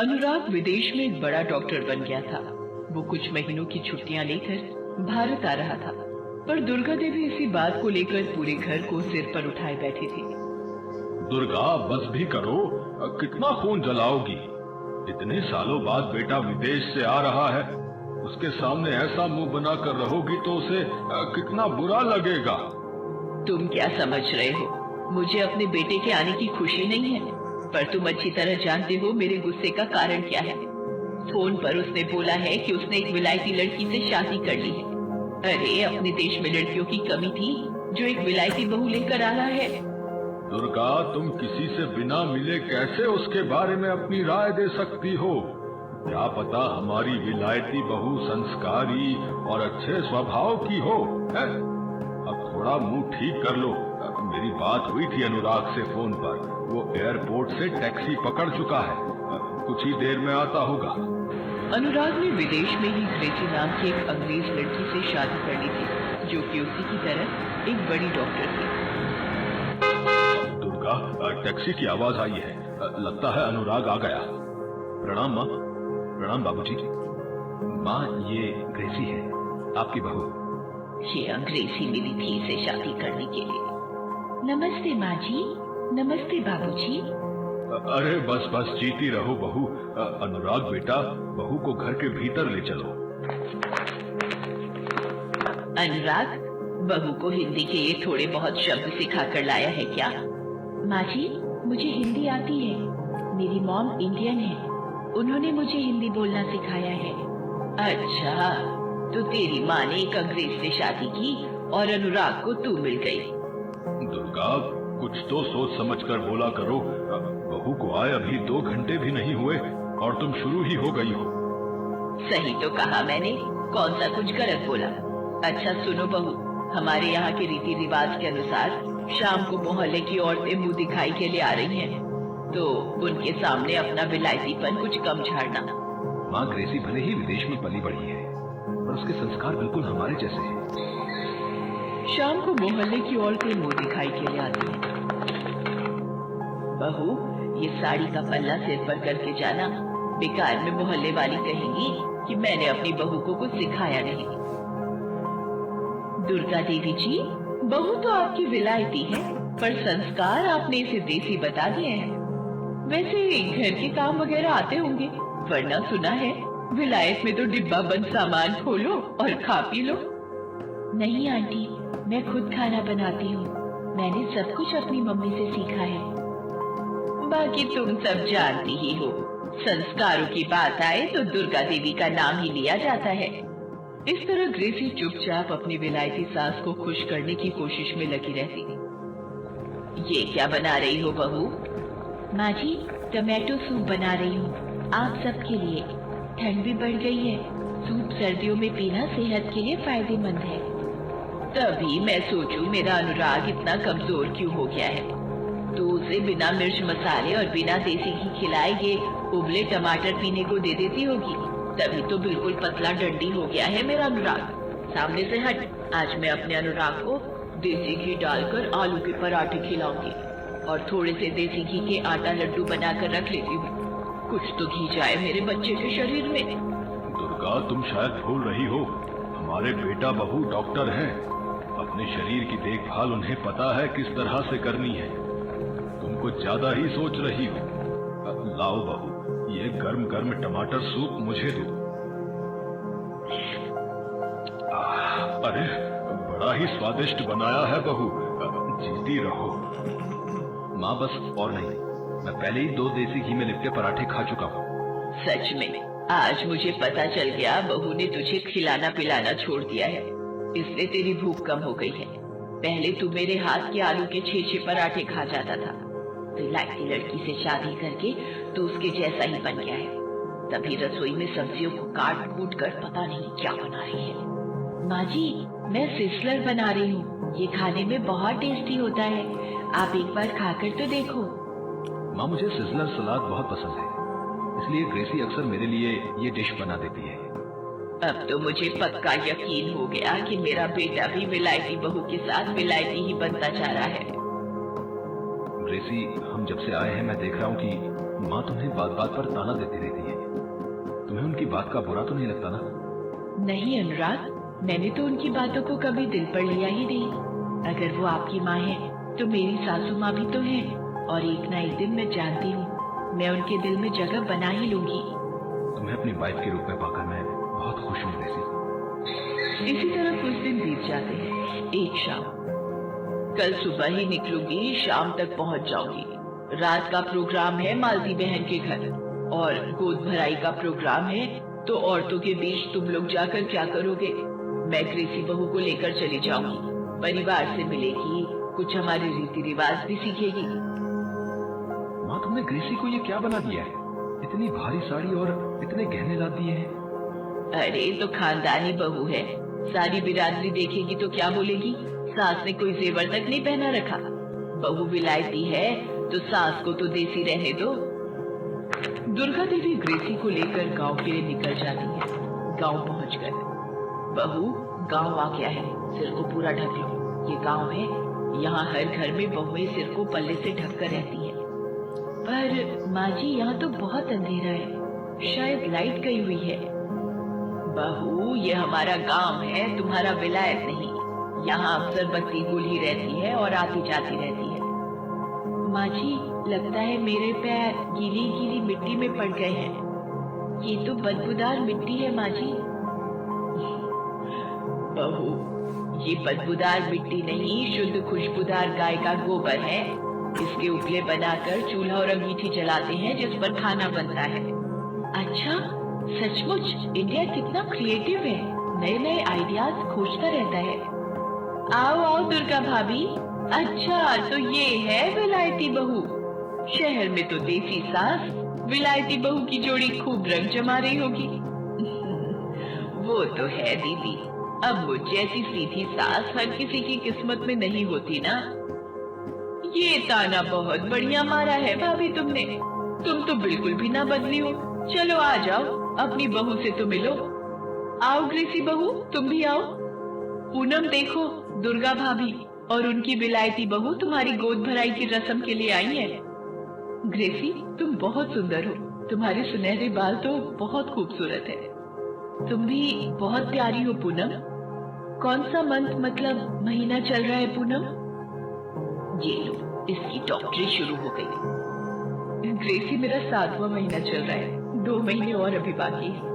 अनुराग विदेश में एक बड़ा डॉक्टर बन गया था। वो कुछ महीनों की छुट्टियां लेकर भारत आ रहा था, पर दुर्गा देवी इसी बात को लेकर पूरे घर को सिर पर उठाए बैठी थी। दुर्गा, बस भी करो, कितना खून जलाओगी? इतने सालों बाद बेटा विदेश से आ रहा है, उसके सामने ऐसा मुंह बनाकर रहोगी तो उसे कितना बुरा लगेगा। तुम क्या समझ रहे हो? मुझे अपने बेटे के आने की खुशी नहीं है, पर तुम अच्छी तरह जानते हो मेरे गुस्से का कारण क्या है। फोन पर उसने बोला है कि उसने एक विलायती लड़की से शादी कर ली है। अरे, अपने देश में लड़कियों की कमी थी जो एक विलायती बहू लेकर आ रहा है। दुर्गा, तुम किसी से बिना मिले कैसे उसके बारे में अपनी राय दे सकती हो? क्या पता हमारी विलायती बहू संस्कारी और अच्छे स्वभाव की हो, है? अब थोड़ा मुंह ठीक कर लो। मेरी बात हुई थी अनुराग से फोन पर, वो एयरपोर्ट से टैक्सी पकड़ चुका है, कुछ ही देर में आता होगा। अनुराग ने विदेश में ही ग्रेसी नाम की एक अंग्रेज लड़की से शादी कर ली थी, जो कि उसी की तरह एक बड़ी डॉक्टर थी। दुर्गा, टैक्सी की आवाज आई है, लगता है अनुराग आ गया। प्रणाम माँ। प्रणाम बाबूजी। माँ, ये ग्रेसी है, आपकी बहू। ये अंग्रेजी मिली थी इसे शादी करने के लिए। नमस्ते माँ जी। नमस्ते बाबूजी। अरे बस बस, जीती रहो बहू। अनुराग बेटा, बहू को घर के भीतर ले चलो। अनुराग, बहू को हिंदी के ये थोड़े बहुत शब्द सिखा कर लाया है क्या? माँ जी, मुझे हिंदी आती है। मेरी मॉम इंडियन है, उन्होंने मुझे हिंदी बोलना सिखाया है। अच्छा, तो तेरी माँ ने एक अंग्रेज से शादी की और अनुराग को तू मिल गई। दुर्गा, कुछ तो सोच समझ कर बोला करो। बहू को आए अभी 2 घंटे भी नहीं हुए और तुम शुरू ही हो गई हो। सही तो कहा मैंने, कौन सा कुछ गलत बोला? अच्छा सुनो बहू, हमारे यहाँ के रीति रिवाज के अनुसार शाम को मोहल्ले की औरतें मुंह दिखाई के लिए आ रही हैं, तो उनके सामने अपना विलायतीपन कुछ कम झाड़ना। माँ, ग्रेसी भले ही विदेश में पली बढ़ी है, पर उसके संस्कार बिल्कुल हमारे जैसे हैं। शाम को मोहल्ले की औरतें मुंह दिखाई के लिए आती हैं। बहू, ये साड़ी का पल्ला सिर पर करके जाना, बेकार में मोहल्ले वाली कहेंगी कि मैंने अपनी बहू को कुछ सिखाया नहीं। दुर्गा देवी जी, बहू तो आपकी विलायती है, पर संस्कार आपने इसे देसी बता दिए हैं। वैसे घर के काम वगैरह आते होंगे, वरना सुना है विलायत में तो डिब्बा बंद सामान खोलो और खा पी लो। नहीं आंटी, मैं खुद खाना बनाती हूँ। मैंने सब कुछ अपनी मम्मी से सीखा है। बाकी तुम सब जानती ही हो, संस्कारों की बात आए तो दुर्गा देवी का नाम ही लिया जाता है। इस तरह ग्रेसी चुपचाप अपनी विलायती सास को खुश करने की कोशिश में लगी रहती थी। ये क्या बना रही हो बहू? माँ जी, टमाटो सूप बना रही हूँ, आप सबके लिए। ठंड भी बढ़ गई है, सूप सर्दियों में पीना सेहत के लिए फायदेमंद है। तभी मैं सोचूं मेरा अनुराग इतना कमजोर क्यों हो गया है। तो उसे बिना मिर्च मसाले और बिना देसी घी खिलाए ये उबले टमाटर पीने को दे देती होगी, तभी तो बिल्कुल पतला डंडी हो गया है मेरा अनुराग। सामने से हट। आज मैं अपने अनुराग को देसी घी डालकर आलू के पराठे खिलाऊंगी और थोड़े से देसी घी के आटा लड्डू बनाकर रख लेती हूँ। कुछ तो घी जाए मेरे बच्चे के शरीर में। दुर्गा, तुम शायद भूल रही हो, हमारे बेटा बहू डॉक्टर हैं। अपने शरीर की देखभाल उन्हें पता है किस तरह से करनी है। तुम कुछ ज्यादा ही सोच रही हो। लाओ बहू, ये गर्म गर्म टमाटर सूप मुझे दो। अरे, बड़ा ही स्वादिष्ट बनाया है बहू, जीती रहो। माँ, बस और नहीं, मैं पहले ही 2 देसी घी में लिपटे पराठे खा चुका हूँ। सच में आज मुझे पता चल गया बहू ने तुझे खिलाना पिलाना छोड़ दिया है, इसलिए तेरी भूख कम हो गई है। पहले तू मेरे हाथ के आलू के 6-6 पराठे खा जाता था, विलायती लड़की से शादी करके तू उसके जैसा ही बन गया है। तभी रसोई में सब्जियों को काट कूट कर पता नहीं क्या बना रही है। माँ जी, मैं सिसलर बना रही हूँ, ये खाने में बहुत टेस्टी होता है, आप एक बार खाकर तो देखो। माँ, मुझे सिजलर सलाद बहुत पसंद है, इसलिए ग्रेसी अक्सर मेरे लिए ये डिश बना देती है। अब तो मुझे पक्का यकीन हो गया कि मेरा बेटा भी विलायती बहू के साथ विलायती ही बनता जा रहा है। ग्रेसी, हम जब से आए हैं मैं देख रहा हूँ कि माँ तुम्हें बात बात पर ताना देती रहती है, तुम्हें उनकी बात का बुरा तो नहीं लगता ना? नहीं अनुराग, मैंने तो उनकी बातों को कभी दिल पर लिया ही नहीं। अगर वो आपकी माँ है तो मेरी सासू माँ भी तो है, और एक ना एक दिन मैं जानती हूँ मैं उनके दिल में जगह बना ही लूंगी। तुम्हें अपनी वाइफ के रूप में पाकर मैं बहुत खुश हूँ ग्रेसी। इसी तरह कुछ दिन बीत जाते हैं। एक शाम, कल सुबह ही निकलूंगी, शाम तक पहुंच जाऊंगी। रात का प्रोग्राम है मालती बहन के घर, और गोद भराई का प्रोग्राम है, तो औरतों के बीच तुम लोग जाकर क्या करोगे? मैं ग्रेसी बहू को लेकर चली जाऊंगी, परिवार से मिलेगी, कुछ हमारे रीति रिवाज भी सीखेगी। माँ तुमने ग्रेसी को ये क्या बना दिया है? इतनी भारी साड़ी और इतने गहने ला दिए हैं। अरे तो खानदानी बहू है, सारी बिरादरी देखेगी तो क्या बोलेगी? सास ने कोई जेवर तक नहीं पहना रखा। बहू विलायती है तो सास को तो देसी रहने दो। दुर्गा देवी ग्रेसी को लेकर गांव के लिए निकल जाती है। गांव पहुंच गए। बहू, गांव आ गया है, सिर को पूरा ढक लो। ये गांव है, यहाँ हर घर में बहुएं सिर को पल्ले से ढक कर रहती है। पर माँ जी, यहाँ तो बहुत अंधेरा है, शायद लाइट गई हुई है। बहू, ये हमारा गांव है, तुम्हारा विलायत नहीं। यहाँ अक्सर बत्ती गुल ही रहती है और आती जाती रहती है। माँ जी, लगता है मेरे पैर गीली गीली मिट्टी में पड़ गए हैं। ये तो बदबूदार मिट्टी है माँ जी। बहू, ये बदबूदार मिट्टी नहीं, शुद्ध खुशबूदार गाय का गोबर है। इसके उपले बनाकर चूल्हा और अंगीठी जलाते हैं जिस पर खाना बनता है। अच्छा, सचमुच इंडिया कितना क्रिएटिव है, नए नए आइडियाज खोजता रहता है। आओ आओ दुर्गा भाभी। अच्छा, तो ये है विलायती बहू। शहर में तो देसी सास विलायती बहू की जोड़ी खूब रंग जमा रही होगी। वो तो है दीदी, अब मुझ जैसी सीधी सास हर किसी की किस्मत में नहीं होती ना। ये ताना बहुत बढ़िया मारा है भाभी तुमने। तुम तो बिल्कुल भी ना बदली हो। चलो आ जाओ, अपनी बहू से तो मिलो। आओ ग्रेसी बहू, तुम भी आओ। पूनम देखो, दुर्गा भाभी और उनकी विलायती बहू तुम्हारी गोद भराई की रस्म के लिए आई है। ग्रेसी, तुम बहुत सुंदर हो, तुम्हारे सुनहरे बाल तो बहुत खूबसूरत है। तुम भी बहुत प्यारी हो पूनम। कौन सा मंथ मतलब महीना चल रहा है पूनम? ये लो, इसकी डॉक्टरी शुरू हो गई। ग्रेसी, मेरा 7वां महीना चल रहा है, 2 महीने और अभी बाकी है।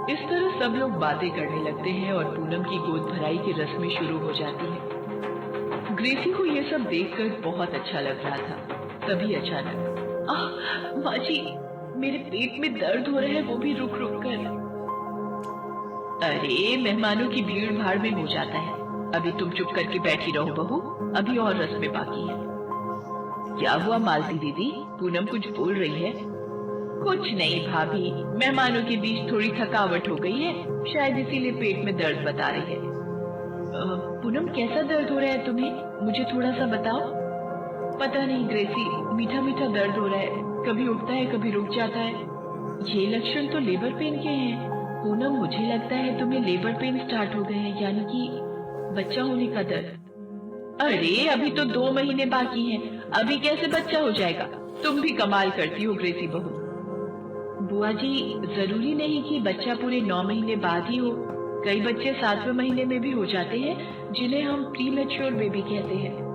इस तरह सब लोग बातें करने लगते हैं और पूनम की गोद भराई की रस्में शुरू हो जाती हैं। ग्रेसी को ये सब देखकर बहुत अच्छा लग रहा था। तभी अचानक, माँ जी, मेरे पेट में दर्द हो रहा है, वो भी रुक रुक कर। अरे, मेहमानों की भीड़ भाड़ में हो जाता है। अभी तुम चुप करके बैठी रहो बहू, अभी और रस्में बाकी है। क्या हुआ मालती दीदी? पूनम कुछ बोल रही है। कुछ नहीं भाभी, मेहमानों के बीच थोड़ी थकावट हो गई है, शायद इसीलिए पेट में दर्द बता रही है। पूनम, कैसा दर्द हो रहा है तुम्हें? मुझे थोड़ा सा बताओ। पता नहीं ग्रेसी, मीठा मीठा दर्द हो रहा है, कभी उठता है कभी रुक जाता है। ये लक्षण तो लेबर पेन के हैं। पूनम, मुझे लगता है तुम्हें लेबर पेन स्टार्ट हो गए हैं, यानी कि बच्चा होने का दर्द। अरे, अभी तो 2 महीने बाकी हैं, अभी कैसे बच्चा हो जाएगा? तुम भी कमाल करती हो ग्रेसी बहू। बुआ जी, जरूरी नहीं कि बच्चा पूरे 9 महीने बाद ही हो। कई बच्चे 7वें महीने में भी हो जाते हैं, जिन्हें हम प्रीमैच्योर बेबी कहते हैं।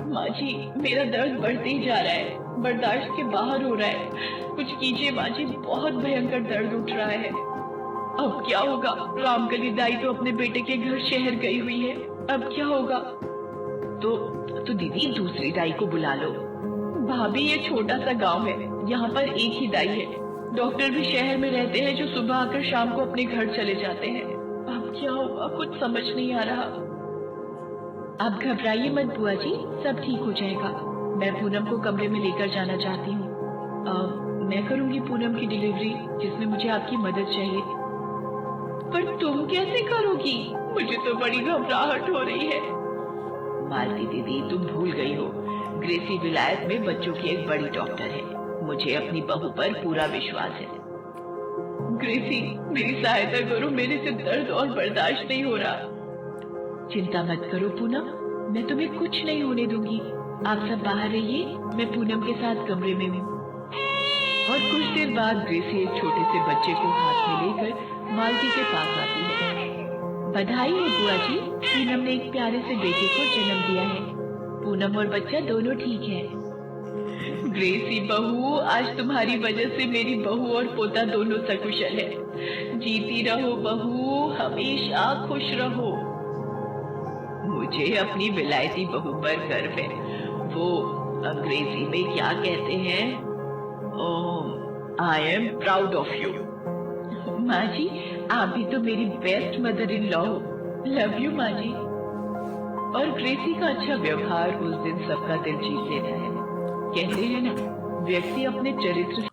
माँ जी, मेरा दर्द बढ़ते ही जा रहा है, बर्दाश्त के बाहर हो रहा है। कुछ कीजिए माँ जी, बहुत भयंकर दर्द उठ रहा है। अब क्या होगा? रामकली दाई तो अपने बेटे के घर शहर गई हुई है, अब क्या होगा? तो दीदी, दूसरी दाई को बुला लो। भाभी, ये छोटा सा गांव है, यहाँ पर एक ही दाई है। डॉक्टर भी शहर में रहते हैं, जो सुबह आकर शाम को अपने घर चले जाते हैं। अब क्या होगा? कुछ समझ नहीं आ रहा। आप घबराइए मत बुआ जी, सब ठीक हो जाएगा। मैं पूनम को कमरे में लेकर जाना चाहती हूँ। मैं करूंगी पूनम की डिलीवरी, जिसमें मुझे आपकी मदद चाहिए। पर तुम कैसे करोगी? मुझे तो बड़ी घबराहट हो रही है। मालती दीदी, तुम भूल गई हो, ग्रेसी विलायत में बच्चों की एक बड़ी डॉक्टर है। मुझे अपनी बहू पर पूरा विश्वास है। ग्रेसी, मेरी सहायता करो, मेरे से दर्द और बर्दाश्त नहीं हो रहा। चिंता मत करो पूनम, मैं तुम्हें कुछ नहीं होने दूंगी। आप सब बाहर रहिए, मैं पूनम के साथ कमरे में हूँ। और कुछ देर बाद ग्रेसी एक छोटे से बच्चे को हाथ में लेकर मालती के पास आती है। बधाई है बुआ जी, पूनम ने एक प्यारे से बेटे को जन्म दिया है। पूनम और बच्चा दोनों ठीक है। ग्रेसी बहू, आज तुम्हारी वजह से मेरी बहू और पोता दोनों सकुशल है। जीती रहो बहू, हमेशा खुश रहो। मुझे अपनी विलायती बहू पर गर्व है। वो अंग्रेजी में क्या कहते हैं? I am proud of you. माँ जी, आप भी तो मेरी बेस्ट मदर इन लॉ हो। लव यू माँ जी। और ग्रेसी का अच्छा व्यवहार उस दिन सबका दिल जीत लेता है। कहते हैं ना, व्यक्ति अपने चरित्र